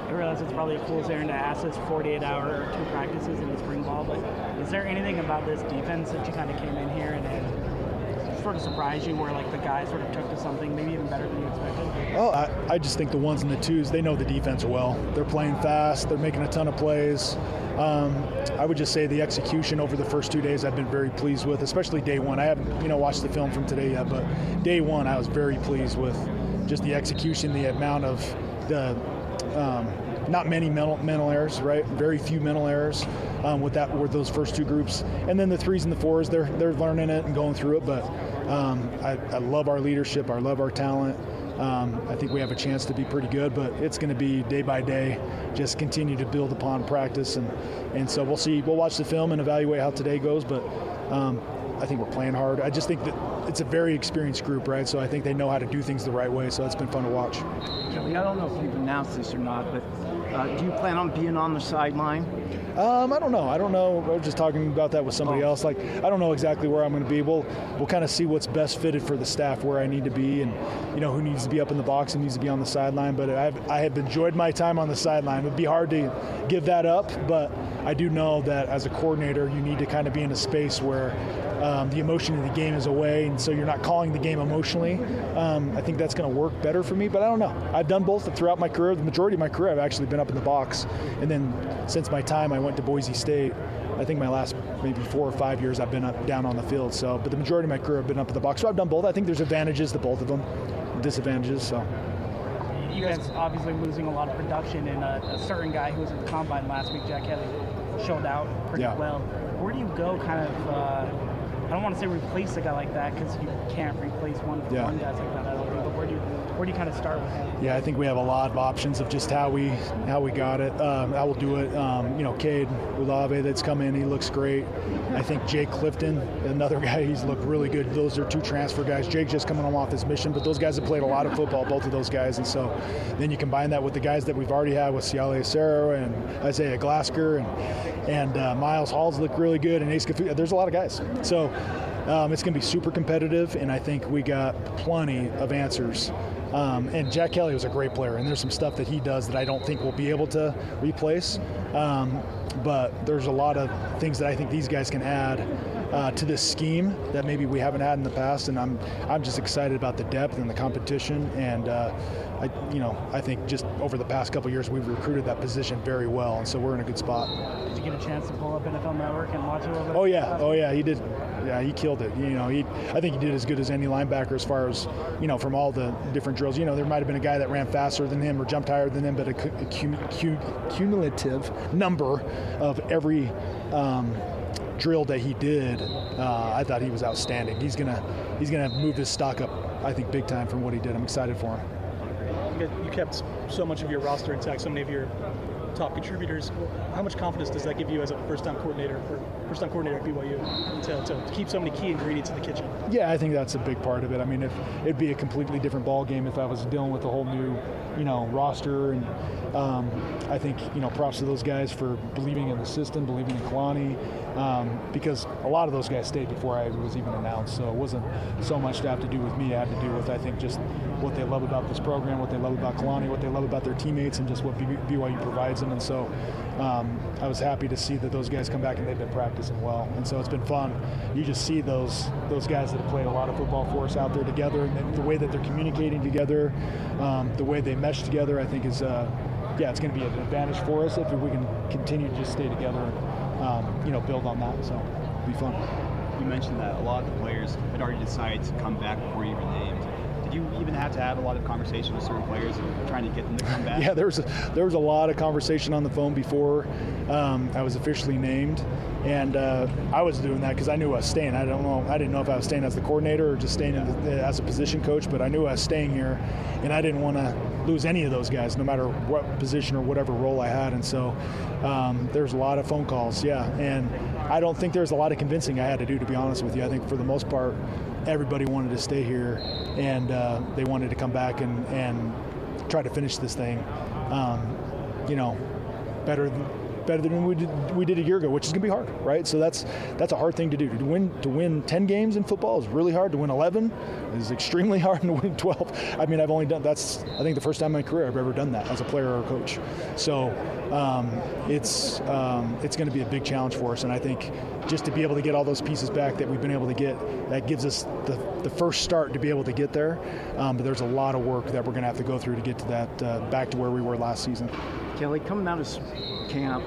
S8: I realize it's probably a fool's errand to ask this 48-hour or 2 practices in the spring ball, but is there anything about this defense that you kind of came in here and sort of surprise you where like the guys sort of took to something maybe even better than you expected?
S13: Oh, I just think the ones and the twos, they know the defense well. They're playing fast. They're making a ton of plays. I would just say the execution over the first 2 days I've been very pleased with, especially day one. I haven't, watched the film from today yet, but day one I was very pleased with just the execution, the amount of the not many mental errors, right? Very few mental errors with those first two groups, and then the threes and the fours, they're learning it and going through it. But I love our leadership. I love our talent. I think we have a chance to be pretty good, but it's going to be day by day, just continue to build upon practice. And so we'll see. We'll watch the film and evaluate how today goes, but I think we're playing hard. I just think that it's a very experienced group, right? So I think they know how to do things the right way, so it's been fun to watch.
S12: Kelly, I don't know if you've announced this or not, but do you plan on being on the sideline?
S13: I don't know. I was just talking about that with somebody else. Like, I don't know exactly where I'm going to be. We'll kind of see what's best fitted for the staff, where I need to be, and who needs to be up in the box and needs to be on the sideline. But I have enjoyed my time on the sideline. It would be hard to give that up, but I do know that as a coordinator, you need to kind of be in a space where the emotion of the game is away, and so you're not calling the game emotionally. I think that's going to work better for me, but I don't know. I've done both throughout my career. The majority of my career, I've actually been up in the box, and then since my time I went to Boise State, I think my last maybe 4 or 5 years I've been down on the field. So, but the majority of my career I've been up in the box. So I've done both. I think there's advantages to both of them, disadvantages. So.
S8: You guys obviously losing a lot of production, and a certain guy who was at the combine last week, Jack Kelly, showed out pretty well. Where do you go kind of, I don't want to say replace a guy like that, because you can't replace one guy like that, I don't think, but where do you kind of start with him?
S13: Yeah, I think we have a lot of options of just how we got it. I will do it. Cade Ulave that's come in, he looks great. I think Jake Clifton, another guy, he's looked really good. Those are two transfer guys. Jake's just coming off his mission, but those guys have played a lot of football, both of those guys. And so then you combine that with the guys that we've already had with Ciale Serra and Isaiah Glasker and Miles Halls look really good, and Ace Kafu. There's a lot of guys. So it's going to be super competitive, and I think we got plenty of answers. And Jack Kelly was a great player, and there's some stuff that he does that I don't think we'll be able to replace. But there's a lot of things that I think these guys can add to this scheme that maybe we haven't had in the past, and I'm just excited about the depth and the competition. And I think just over the past couple of years we've recruited that position very well, and so we're in a good spot.
S8: Did you get a chance to pull up NFL Network and watch a little bit?
S13: Oh yeah, he did. Yeah, he killed it. I think he did as good as any linebacker as far as from all the different drills. There might have been a guy that ran faster than him or jumped higher than him, but a cumulative number of every drill that he did, I thought he was outstanding. He's gonna move his stock up, I think, big time from what he did. I'm excited for him.
S14: You kept so much of your roster intact, so many of your top contributors. How much confidence does that give you as a first-time coordinator at BYU to keep so many key ingredients in the kitchen?
S13: Yeah, I think that's a big part of it. I mean, it'd be a completely different ball game if I was dealing with a whole new, roster. And I think, props to those guys for believing in the system, believing in Kalani, because a lot of those guys stayed before I was even announced. So it wasn't so much to have to do with me. It had to do with, I think, just what they love about this program, what they love about Kalani, what they love about their teammates, and just what BYU provides them. And so I was happy to see that those guys come back and they've been practicing well. And so it's been fun. You just see those guys that have played a lot of football for us out there together, and the way that they're communicating together, the way they mesh together, I think is, it's going to be an advantage for us if we can continue to just stay together and, build on that. So it'll be fun.
S11: You mentioned that a lot of the players had already decided to come back before you were named. Did you even have to have a lot of conversation with certain players trying to get them to come back?
S13: Yeah, there was a lot of conversation on the phone before I was officially named, and I was doing that because I knew I was staying. I didn't know if I was staying as the coordinator or just staying as a position coach, but I knew I was staying here, and I didn't want to lose any of those guys, no matter what position or whatever role I had. And so there's a lot of phone calls, and I don't think there's a lot of convincing I had to do, to be honest with you. I think for the most part, everybody wanted to stay here, and they wanted to come back and try to finish this thing, better better than we did a year ago, which is going to be hard, right? So that's a hard thing to do. To win 10 games in football is really hard. To win 11 is extremely hard, and to win 12. I mean, that's I think the first time in my career I've ever done that as a player or a coach. So it's going to be a big challenge for us, and I think just to be able to get all those pieces back that we've been able to get, that gives us the first start to be able to get there. But there's a lot of work that we're going to have to go through to get to that back to where we were last season.
S12: Kelly, coming out of camp,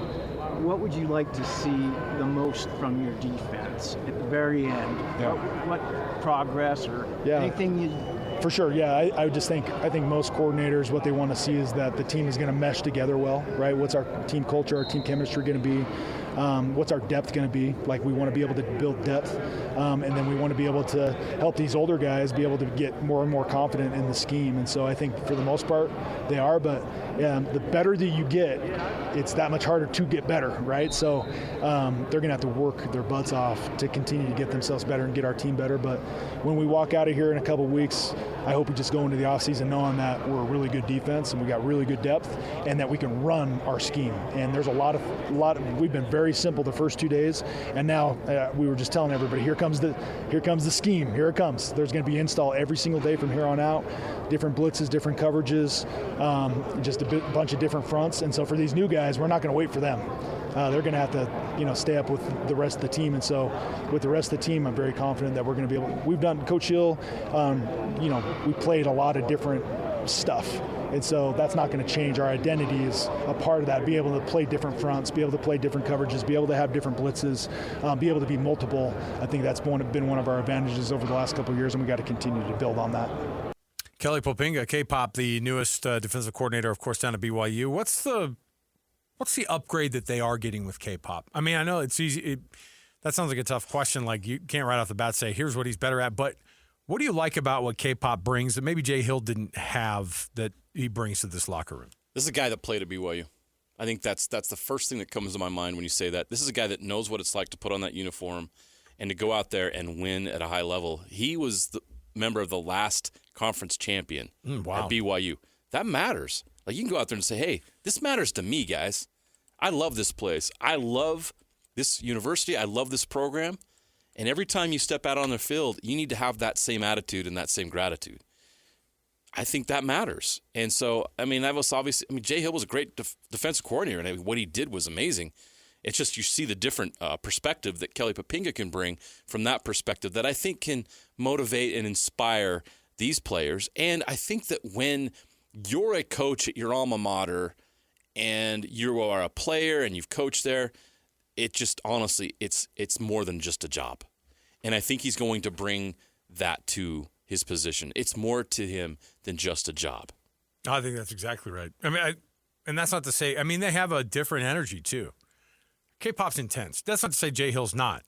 S12: what would you like to see the most from your defense at the very end?
S13: Yeah.
S12: What progress or anything you...
S13: For sure, yeah. I think most coordinators, what they want to see is that the team is going to mesh together well, right? What's our team culture, our team chemistry going to be? What's our depth going to be? Like, we want to be able to build depth, and then we want to be able to help these older guys be able to get more and more confident in the scheme. And so I think for the most part they are, but the better that you get, it's that much harder to get better, right? So they're going to have to work their butts off to continue to get themselves better and get our team better. But when we walk out of here in a couple of weeks, I hope we just go into the offseason knowing that we're a really good defense and we got really good depth and that we can run our scheme. And there's a lot of we've been very simple the first 2 days, and now we were just telling everybody, here comes the scheme, here it comes. There's going to be install every single day from here on out, different blitzes, different coverages, just a bunch of different fronts. And so for these new guys, we're not going to wait for them. They're going to have to, stay up with the rest of the team. And so with the rest of the team, I'm very confident that we're going to be able. We've done Coach Hill. We played a lot of different stuff. And so that's not going to change. Our identity is a part of that. Be able to play different fronts, be able to play different coverages, be able to have different blitzes, be able to be multiple. I think that's been one of our advantages over the last couple of years, and we got to continue to build on that.
S4: Kelly Poppinga, K-Pop, the newest defensive coordinator, of course, down at BYU. What's the upgrade that they are getting with K-Pop? I mean, I know it's easy. That sounds like a tough question. Like, you can't right off the bat say, here's what he's better at. But what do you like about what K-Pop brings that maybe Jay Hill didn't have that he brings to this locker room?
S1: This is a guy that played at BYU. I think that's the first thing that comes to my mind when you say that. This is a guy that knows what it's like to put on that uniform and to go out there and win at a high level. He was the member of the last conference champion at BYU. That matters. Like, you can go out there and say, hey, this matters to me, guys. I love this place. I love this university. I love this program. And every time you step out on the field, you need to have that same attitude and that same gratitude. I think that matters. And so, I mean, that was obviously, Jay Hill was a great defensive coordinator, and what he did was amazing. It's just you see the different perspective that Kelly Poppinga can bring from that perspective that I think can motivate and inspire these players. And I think that when you're a coach at your alma mater and you are a player and you've coached there, it just, honestly, it's more than just a job. And I think he's going to bring that to his position. It's more to him than just a job.
S4: I think that's exactly right. I mean, and that's not to say, they have a different energy too. K-Pop's intense. That's not to say Jay Hill's not.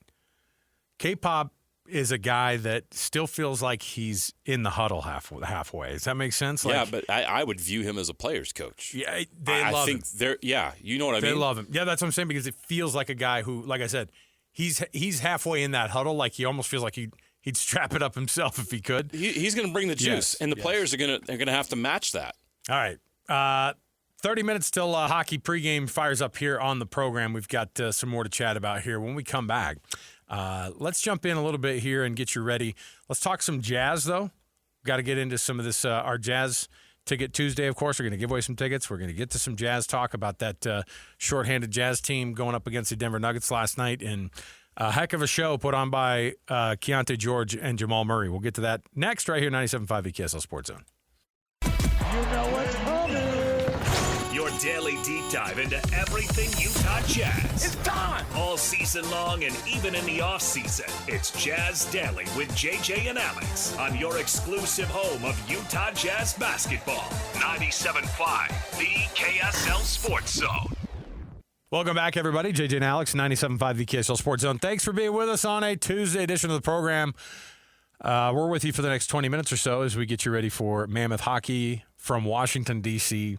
S4: K-Pop is a guy that still feels like he's in the huddle halfway. Does that make sense?
S1: Yeah, but I would view him as a player's coach.
S4: Yeah, they love him.
S1: You know what I mean?
S4: They love him. Yeah, that's what I'm saying, because it feels like a guy who, like I said, he's halfway in that huddle. Like, he almost feels like he'd strap it up himself if he could.
S1: He's going to bring the juice, and the players are going to have to match that.
S4: All right. 30 minutes till hockey pregame fires up here on the program. We've got some more to chat about here. When we come back, let's jump in a little bit here and get you ready. Let's talk some Jazz, though. Got to get into some of this, our Jazz Ticket Tuesday, of course. We're going to give away some tickets. We're going to get to some Jazz talk about that shorthanded Jazz team going up against the Denver Nuggets last night. And a heck of a show put on by Keontae George and Jamal Murray. We'll get to that next right here, 97.5 VKSL Sports Zone.
S2: You know what's coming. Your daily deep dive into everything Utah Jazz. It's time! All season long and even in the off-season. It's Jazz Daily with JJ and Alex on your exclusive home of Utah Jazz basketball. 97.5 VKSL Sports Zone.
S4: Welcome back, everybody. JJ and Alex, 97.5 VKSL Sports Zone. Thanks for being with us on a Tuesday edition of the program. We're with you for the next 20 minutes or so as we get you ready for Mammoth hockey from Washington, D.C.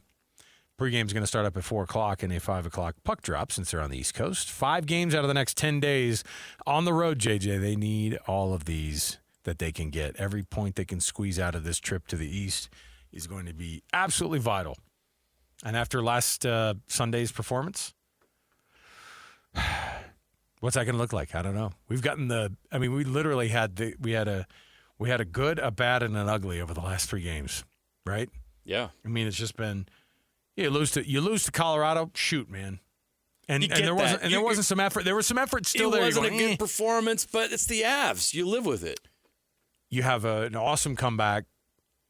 S4: Pre-game's going to start up at 4 o'clock and a 5 o'clock puck drop since they're on the East Coast. 5 games out of the next 10 days on the road, JJ. They need all of these that they can get. Every point they can squeeze out of this trip to the East is going to be absolutely vital. And after last Sunday's performance, What's that going to look like? I don't know. We've gotten we literally had we had a good, a bad, and an ugly over the last 3 games, right?
S1: Yeah.
S4: I mean, it's just been you lose to Colorado. Shoot, man. And there wasn't some effort. There was some effort still there.
S1: It wasn't a good performance, but it's the Avs. You live with it.
S4: You have an awesome comeback.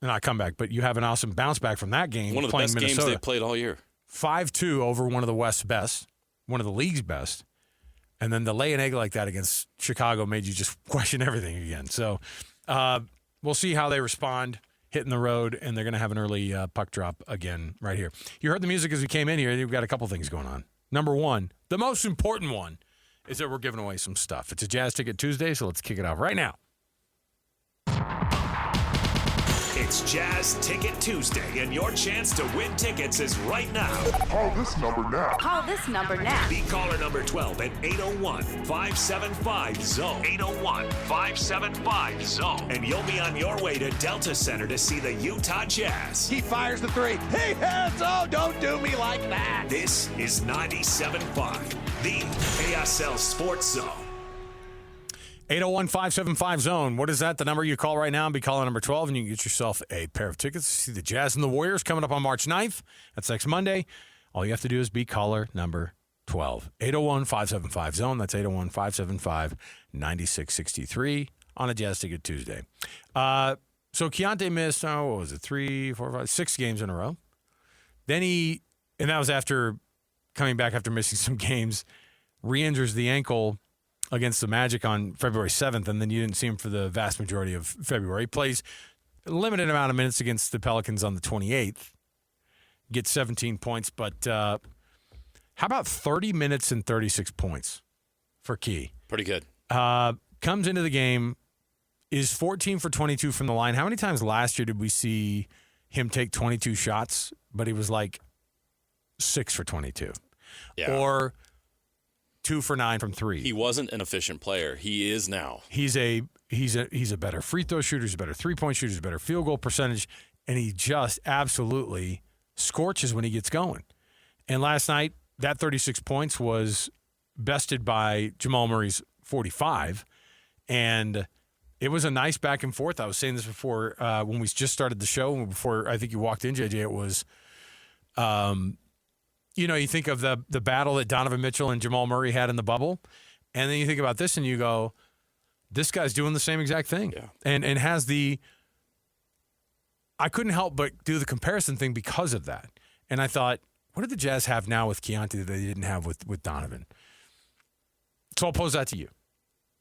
S4: Not comeback, but you have an awesome bounce back from that game.
S1: One of the best
S4: Minnesota.
S1: games they've played all year.
S4: 5-2 over one of the West's best, one of the league's best. And then to lay an egg like that against Chicago made you just question everything again. So we'll see how they respond hitting the road, and they're going to have an early puck drop again right here. You heard the music as we came in here. We've got a couple things going on. Number one, the most important one, is that we're giving away some stuff. It's a Jazz Ticket Tuesday, so let's kick it off right now.
S2: It's Jazz Ticket Tuesday, and your chance to win tickets is right now.
S15: Call this number now.
S16: Call this number now.
S2: Be caller number 12 at 801-575-ZONE. 801-575-ZONE. And you'll be on your way to Delta Center to see the Utah Jazz.
S3: He fires the 3. He hits. Oh, don't do me like that.
S2: This is 97.5, the KSL Sports Zone.
S4: 801-575-ZONE. What is that? The number you call right now and be caller number 12, and you can get yourself a pair of tickets to see the Jazz and the Warriors coming up on March 9th. That's next Monday. All you have to do is be caller number 12. 801-575-ZONE. That's 801-575-9663 on a Jazz Ticket Tuesday. So Keontae missed, 3, 4, 5, 6 games in a row. Then and that was after coming back after missing some games, re-injures the ankle against the Magic on February 7th, and then you didn't see him for the vast majority of February. He plays a limited amount of minutes against the Pelicans on the 28th, gets 17 points, but how about 30 minutes and 36 points for Key?
S1: Pretty good.
S4: Comes into the game, is 14 for 22 from the line. How many times last year did we see him take 22 shots, but he was like 6 for 22?
S1: Yeah.
S4: Or 2 for 9 from 3.
S1: He wasn't an efficient player. He is now.
S4: He's a better free throw shooter. He's a better 3-point shooter. He's a better field goal percentage, and he just absolutely scorches when he gets going. And last night, that 36 points was bested by Jamal Murray's 45, and it was a nice back and forth. I was saying this before when we just started the show, before I think you walked in, JJ. It was. You think of the battle that Donovan Mitchell and Jamal Murray had in the bubble, and then you think about this and you go, this guy's doing the same exact thing.
S1: Yeah.
S4: And has I couldn't help but do the comparison thing because of that. And I thought, what do the Jazz have now with Keontae that they didn't have with Donovan? So I'll pose that to you.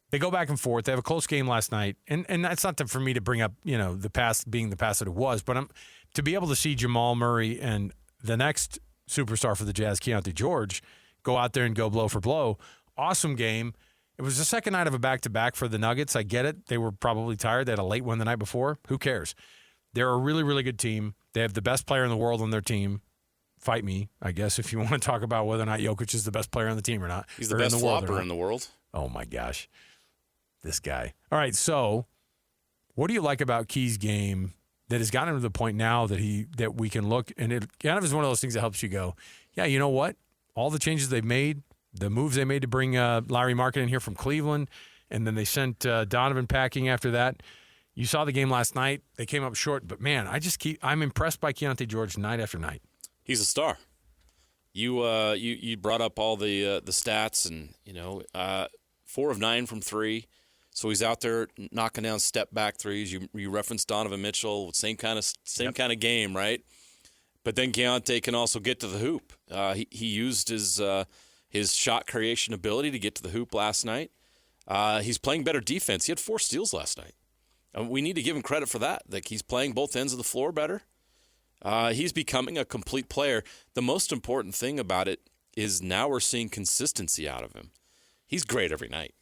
S4: They go back and forth. They have a close game last night. And that's not for me to bring up, the past being the past that it was, but to be able to see Jamal Murray and the next superstar for the Jazz, Keontae George, go out there and go blow for blow. Awesome game. It was the second night of a back-to-back for the Nuggets. I get it. They were probably tired. They had a late one the night before. Who cares? They're a really, really good team. They have the best player in the world on their team. Fight me, I guess, if you want to talk about whether or not Jokic is the best player on the team or not.
S1: He's the best flopper in the world.
S4: Oh, my gosh. This guy. All right, so what do you like about Key's game that has gotten him to the point now that we can look, and it kind of is one of those things that helps you go, yeah, you know what? All the changes they've made, the moves they made to bring Larry Market in here from Cleveland, and then they sent Donovan packing after that. You saw the game last night. They came up short, but man, I'm impressed by Keontae George night after night.
S1: He's a star. You brought up all the stats, and 4 of 9 from 3. So he's out there knocking down step back threes. You referenced Donovan Mitchell, same kind of game, right? But then Keontae can also get to the hoop. He used his shot creation ability to get to the hoop last night. He's playing better defense. He had 4 steals last night. We need to give him credit for that. Like, he's playing both ends of the floor better. He's becoming a complete player. The most important thing about it is now we're seeing consistency out of him. He's great every night.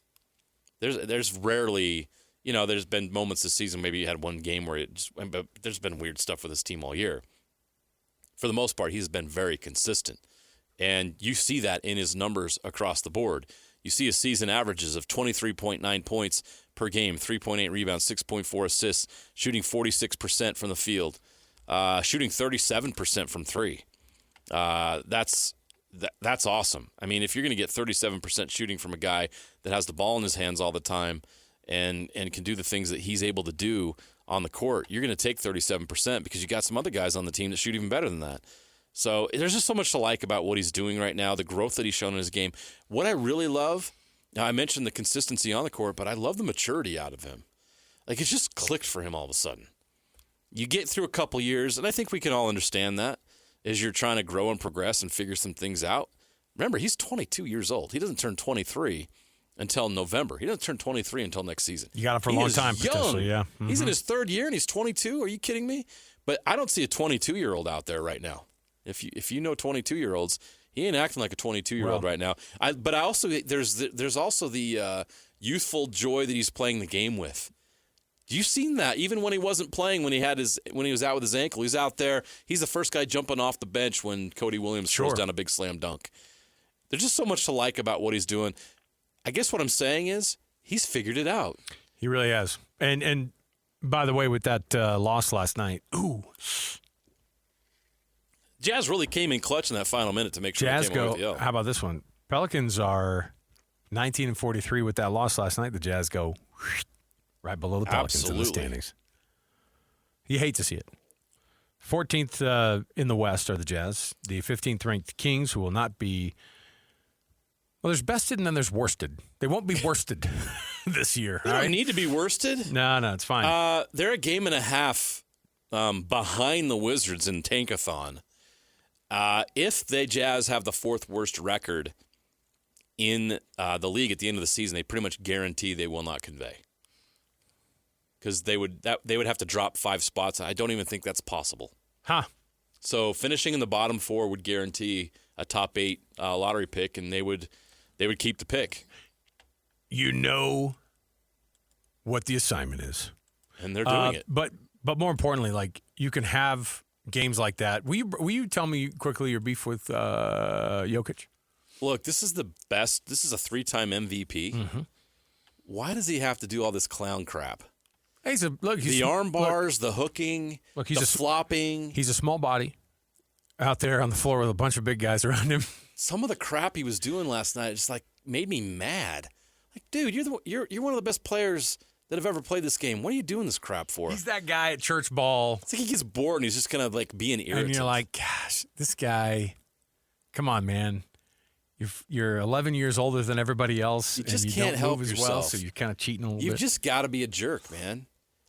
S1: There's rarely, there's been moments this season, maybe you had one game where but there's been weird stuff with this team all year. For the most part, he's been very consistent. And you see that in his numbers across the board. You see his season averages of 23.9 points per game, 3.8 rebounds, 6.4 assists, shooting 46% from the field, shooting 37% from 3. That's that's awesome. I mean, if you're going to get 37% shooting from a guy that has the ball in his hands all the time and can do the things that he's able to do on the court, you're going to take 37% because you got some other guys on the team that shoot even better than that. So there's just so much to like about what he's doing right now, the growth that he's shown in his game. What I really love, now I mentioned the consistency on the court, but I love the maturity out of him. Like, it's just clicked for him all of a sudden. You get through a couple years, and I think we can all understand that, as you're trying to grow and progress and figure some things out. Remember, he's 22 years old. He doesn't turn 23 until November. He doesn't turn 23 until next season.
S4: You got it for a long time, potentially, yeah. Mm-hmm.
S1: He's in his third year, and he's 22. Are you kidding me? But I don't see a 22-year-old out there right now. If you know 22-year-olds, he ain't acting like a 22-year-old right now. But there's also the youthful joy that he's playing the game with. You've seen that even when he wasn't playing, when he was out with his ankle. He's out there. He's the first guy jumping off the bench when Cody Williams throws down a big slam dunk. There's just so much to like about what he's doing. I guess what I'm saying is he's figured it out.
S4: He really has. And by the way, with that loss last night,
S1: Jazz really came in clutch in that final minute to make sure
S4: Jazz
S1: they came away
S4: go.
S1: with the L.
S4: How about this one? Pelicans are 19-43 with that loss last night. The Jazz go right below the Pelicans in the standings. You hate to see it. 14th in the West are the Jazz. The 15th ranked Kings, who will not be. Well, there's bested and then there's worsted. They won't be worsted this year.
S1: They don't need to be worsted.
S4: No, it's fine.
S1: They're a game and a half behind the Wizards in Tankathon. If the Jazz have the fourth worst record in the league at the end of the season, they pretty much guarantee they will not convey. Because they would have to drop 5 spots. I don't even think that's possible. So finishing in the bottom 4 would guarantee a top 8 lottery pick, and they would keep the pick. You know
S4: what the assignment is,
S1: and they're doing it.
S4: But more importantly, like, you can have games like that. Will you tell me quickly your beef with Jokic?
S1: Look, this is the best. This is a 3-time MVP. Mm-hmm. Why does he have to do all this clown crap?
S4: He's
S1: the arm bars, the hooking, the flopping.
S4: He's a small body out there on the floor with a bunch of big guys around him.
S1: Some of the crap he was doing last night just made me mad. Like, dude, you're one of the best players that have ever played this game. What are you doing this crap for?
S4: He's that guy at church ball.
S1: It's like he gets bored and he's just gonna be an irritant.
S4: And you're like, gosh, this guy. Come on, man. You're 11 years older than everybody else.
S1: You just
S4: and
S1: can't
S4: don't
S1: help
S4: move as
S1: yourself.
S4: well, so you're kind of cheating a little bit.
S1: You've just got to be a jerk, man.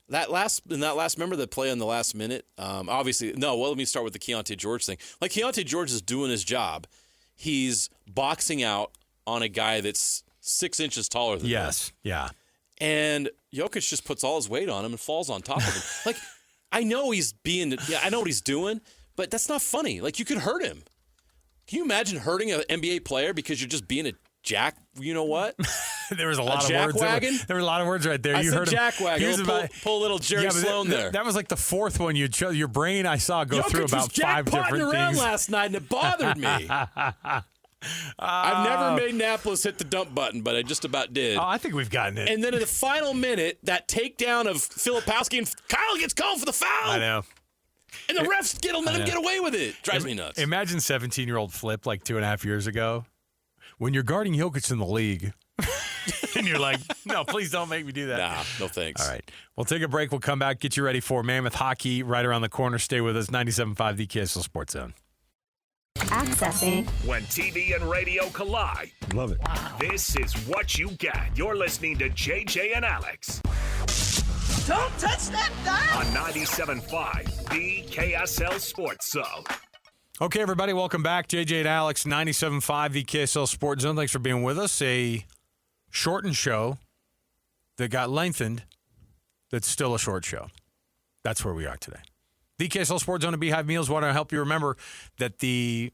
S1: Remember the play in the last minute? Obviously, no. Well, let me start with the Keontae George thing. Like, Keontae George is doing his job. He's boxing out on a guy that's 6 inches taller than him.
S4: Yes, yeah.
S1: And Jokic just puts all his weight on him and falls on top of him. Like, I know I know what he's doing, but that's not funny. Like, you could hurt him. Can you imagine hurting an NBA player because you're just being a jack? You know what?
S4: There was a lot of words. There were a lot of words right there.
S1: You heard jackwagon. Pull a little Jerry Sloan there.
S4: That was like the fourth one you chose. Your brain, I saw go through about 5 different things.
S1: Around last night, and it bothered me. I've never made Napolis hit the dump button, but I just about did.
S4: Oh, I think we've gotten it.
S1: And then in the final minute, that takedown of Filipowski, and Kyle gets called for the foul.
S4: I know.
S1: And the refs let him get away with it. Drives me nuts.
S4: Imagine 17-year-old Flip like 2.5 years ago when you're guarding Jokic in the league. And you're like, no, please don't make me do that.
S1: Nah, no thanks.
S4: All right. We'll take a break. We'll come back, get you ready for Mammoth hockey right around the corner. Stay with us. 97.5, the KSL Sports Zone.
S2: Accessing. When TV and radio collide.
S4: Love it.
S2: Wow. This is what you get. You're listening to JJ and Alex.
S3: Don't touch that dial.
S2: On 97.5, the KSL Sports Zone.
S4: Okay, everybody, welcome back. JJ and Alex, 97.5, the KSL Sports Zone. Thanks for being with us. A shortened show that got lengthened that's still a short show. That's where we are today. The KSL Sports Zone and Beehive Meals want to help you remember that the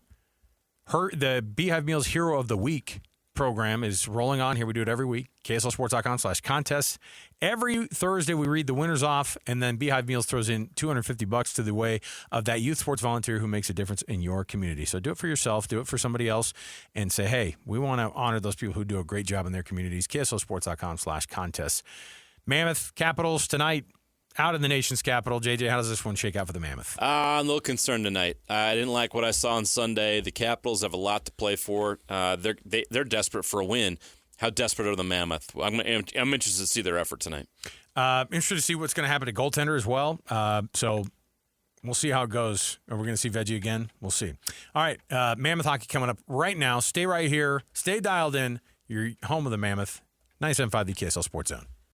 S4: Beehive Meals Hero of the Week program is rolling on here. We do it every week. KSLSports.com/contests. Every Thursday, we read the winners off, and then Beehive Meals throws in $250 to the way of that youth sports volunteer who makes a difference in your community. So do it for yourself, do it for somebody else, and say, hey, we want to honor those people who do a great job in their communities. KSLSports.com/contests. Mammoth Capitals tonight out in the nation's capital. JJ, how does this one shake out for the Mammoth?
S1: I'm a little concerned tonight. I didn't like what I saw on Sunday. The Capitals have a lot to play for. They're desperate for a win. How desperate are the Mammoth? I'm interested to see their effort tonight.
S4: Interested to see what's going to happen to goaltender as well. So we'll see how it goes. Are we going to see Veggie again? We'll see. All right, Mammoth hockey coming up right now. Stay right here. Stay dialed in. You're home of the Mammoth. 97.5 the KSL Sports Zone.